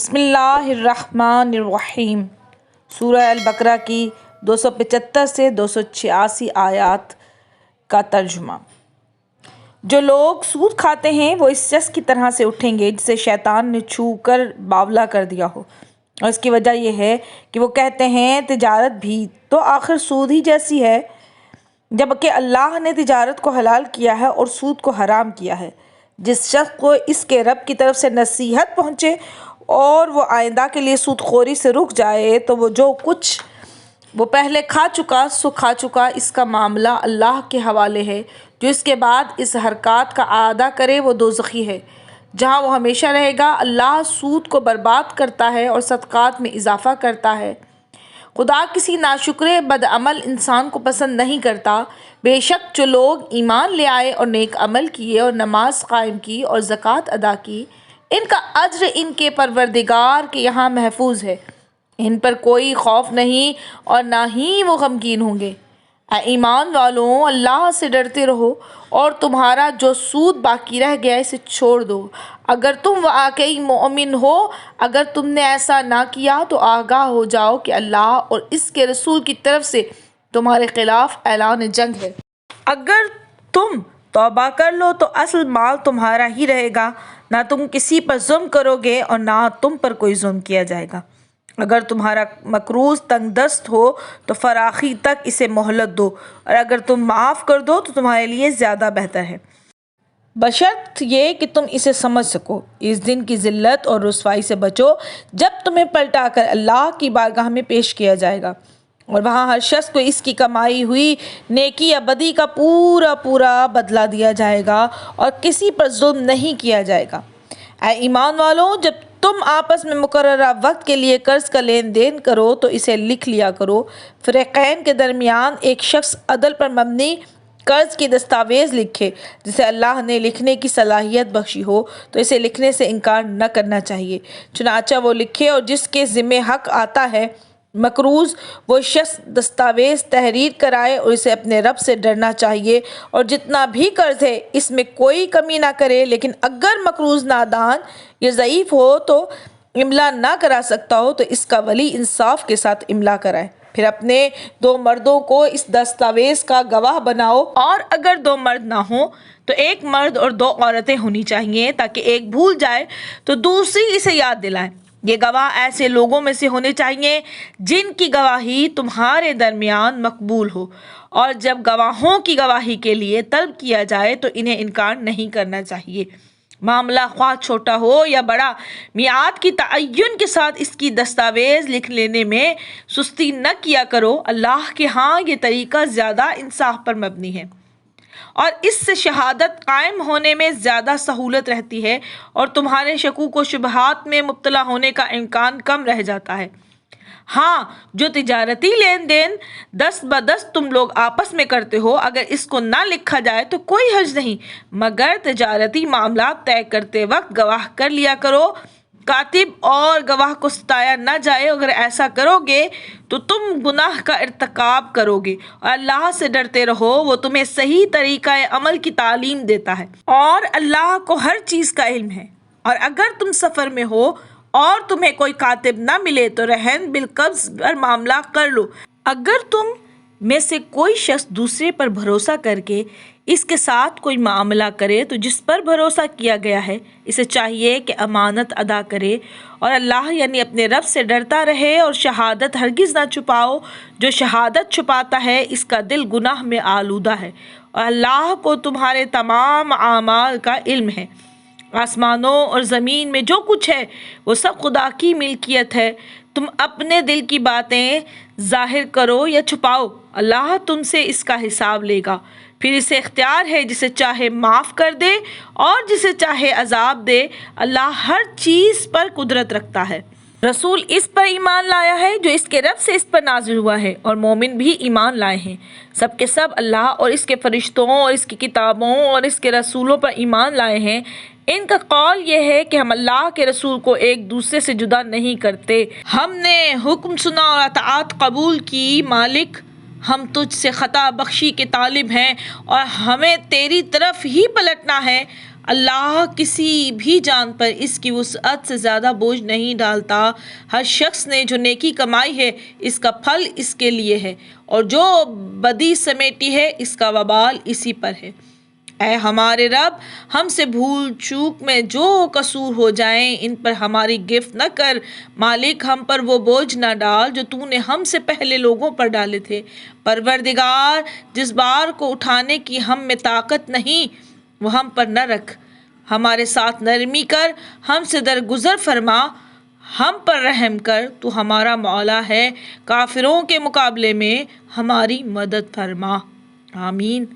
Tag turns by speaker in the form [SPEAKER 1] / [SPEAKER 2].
[SPEAKER 1] بسم اللہ الرحمن الرحیم۔ سورہ البقرہ کی 275 سے 286 آیات کا ترجمہ۔ جو لوگ سود کھاتے ہیں وہ اس شخص کی طرح سے اٹھیں گے جسے شیطان نے چھو کر باولا کر دیا ہو، اور اس کی وجہ یہ ہے کہ وہ کہتے ہیں تجارت بھی تو آخر سود ہی جیسی ہے، جبکہ اللہ نے تجارت کو حلال کیا ہے اور سود کو حرام کیا ہے۔ جس شخص کو اس کے رب کی طرف سے نصیحت پہنچے اور وہ آئندہ کے لیے سود خوری سے رک جائے تو وہ جو کچھ وہ پہلے کھا چکا سو کھا چکا، اس کا معاملہ اللہ کے حوالے ہے۔ جو اس کے بعد اس حرکات کا اعادہ کرے وہ دوزخی ہے، جہاں وہ ہمیشہ رہے گا۔ اللہ سود کو برباد کرتا ہے اور صدقات میں اضافہ کرتا ہے۔ خدا کسی ناشکر بدعمل انسان کو پسند نہیں کرتا۔ بے شک جو لوگ ایمان لے آئے اور نیک عمل کیے اور نماز قائم کی اور زکوٰۃ ادا کی، ان کا اجر ان کے پروردگار کے یہاں محفوظ ہے۔ ان پر کوئی خوف نہیں اور نہ ہی وہ غمگین ہوں گے۔ اے ایمان والوں، اللہ سے ڈرتے رہو اور تمہارا جو سود باقی رہ گیا اسے چھوڑ دو، اگر تم واقعی مومن ہو۔ اگر تم نے ایسا نہ کیا تو آگاہ ہو جاؤ کہ اللہ اور اس کے رسول کی طرف سے تمہارے خلاف اعلان جنگ ہے۔ اگر تم توبہ کر لو تو اصل مال تمہارا ہی رہے گا، نہ تم کسی پر ظلم کرو گے اور نہ تم پر کوئی ظلم کیا جائے گا۔ اگر تمہارا مقروض تنگ دست ہو تو فراخی تک اسے مہلت دو، اور اگر تم معاف کر دو تو تمہارے لیے زیادہ بہتر ہے، بشرط یہ کہ تم اسے سمجھ سکو۔ اس دن کی ذلت اور رسوائی سے بچو جب تمہیں پلٹا کر اللہ کی بارگاہ میں پیش کیا جائے گا، اور وہاں ہر شخص کو اس کی کمائی ہوئی نیکی یا بدی کا پورا بدلہ دیا جائے گا، اور کسی پر ظلم نہیں کیا جائے گا۔ اے ایمان والوں، جب تم آپس میں مقررہ وقت کے لیے قرض کا لین دین کرو تو اسے لکھ لیا کرو۔ فریقین کے درمیان ایک شخص عدل پر مبنی قرض کی دستاویز لکھے جسے اللہ نے لکھنے کی صلاحیت بخشی ہو تو اسے لکھنے سے انکار نہ کرنا چاہیے۔ چنانچہ وہ لکھے اور جس کے ذمہ حق آتا ہے مقروض، وہ شخص دستاویز تحریر کرائے اور اسے اپنے رب سے ڈرنا چاہیے، اور جتنا بھی قرض ہے اس میں کوئی کمی نہ کرے۔ لیکن اگر مقروض نادان یا ضعیف ہو تو املا نہ کرا سکتا ہو تو اس کا ولی انصاف کے ساتھ املا کرائے، پھر اپنے 2 مردوں کو اس دستاویز کا گواہ بناؤ، اور اگر 2 مرد نہ ہوں تو 1 مرد اور 2 عورتیں ہونی چاہیے، تاکہ ایک بھول جائے تو دوسری اسے یاد دلائے۔ یہ گواہ ایسے لوگوں میں سے ہونے چاہیے جن کی گواہی تمہارے درمیان مقبول ہو، اور جب گواہوں کی گواہی کے لیے طلب کیا جائے تو انہیں انکار نہیں کرنا چاہیے۔ معاملہ خواہ چھوٹا ہو یا بڑا، میعاد کی تعین کے ساتھ اس کی دستاویز لکھ لینے میں سستی نہ کیا کرو۔ اللہ کے ہاں یہ طریقہ زیادہ انصاف پر مبنی ہے، اور اس سے شہادت قائم ہونے میں زیادہ سہولت رہتی ہے، اور تمہارے شکوک و شبہات میں مبتلا ہونے کا امکان کم رہ جاتا ہے۔ ہاں، جو تجارتی لین دین دست بدست تم لوگ آپس میں کرتے ہو، اگر اس کو نہ لکھا جائے تو کوئی حرج نہیں، مگر تجارتی معاملات طے کرتے وقت گواہ کر لیا کرو۔ کاتب اور گواہ کو ستایا نہ جائے، اگر ایسا کرو گے تو تم گناہ کا ارتکاب کرو گے، اور اللہ سے ڈرتے رہو، وہ تمہیں صحیح طریقہ عمل کی تعلیم دیتا ہے، اور اللہ کو ہر چیز کا علم ہے۔ اور اگر تم سفر میں ہو اور تمہیں کوئی کاتب نہ ملے تو رہن بالقبض پر معاملہ کر لو۔ اگر تم میں سے کوئی شخص دوسرے پر بھروسہ کر کے اس کے ساتھ کوئی معاملہ کرے تو جس پر بھروسہ کیا گیا ہے اسے چاہیے کہ امانت ادا کرے، اور اللہ یعنی اپنے رب سے ڈرتا رہے، اور شہادت ہرگز نہ چھپاؤ۔ جو شہادت چھپاتا ہے اس کا دل گناہ میں آلودہ ہے، اور اللہ کو تمہارے تمام اعمال کا علم ہے۔ آسمانوں اور زمین میں جو کچھ ہے وہ سب خدا کی ملکیت ہے۔ تم اپنے دل کی باتیں ظاہر کرو یا چھپاؤ، اللہ تم سے اس کا حساب لے گا۔ پھر اسے اختیار ہے جسے چاہے معاف کر دے اور جسے چاہے عذاب دے۔ اللہ ہر چیز پر قدرت رکھتا ہے۔ رسول اس پر ایمان لایا ہے جو اس کے رب سے اس پر نازل ہوا ہے، اور مومن بھی ایمان لائے ہیں۔ سب کے سب اللہ اور اس کے فرشتوں اور اس کی کتابوں اور اس کے رسولوں پر ایمان لائے ہیں۔ ان کا قول یہ ہے کہ ہم اللہ کے رسول کو ایک دوسرے سے جدا نہیں کرتے۔ ہم نے حکم سنا اور اطاعت قبول کی، مالک ہم تجھ سے خطا بخشی کے طالب ہیں اور ہمیں تیری طرف ہی پلٹنا ہے۔ اللہ کسی بھی جان پر اس کی وسعت سے زیادہ بوجھ نہیں ڈالتا۔ ہر شخص نے جو نیکی کمائی ہے اس کا پھل اس کے لیے ہے، اور جو بدی سمیٹی ہے اس کا وبال اسی پر ہے۔ اے ہمارے رب، ہم سے بھول چوک میں جو قصور ہو جائیں ان پر ہماری گرفت نہ کر۔ مالک، ہم پر وہ بوجھ نہ ڈال جو تو نے ہم سے پہلے لوگوں پر ڈالے تھے۔ پروردگار، جس بار کو اٹھانے کی ہم میں طاقت نہیں وہ ہم پر نہ رکھ۔ ہمارے ساتھ نرمی کر، ہم سے درگزر فرما، ہم پر رحم کر، تو ہمارا مولا ہے۔ کافروں کے مقابلے میں ہماری مدد فرما۔ آمین۔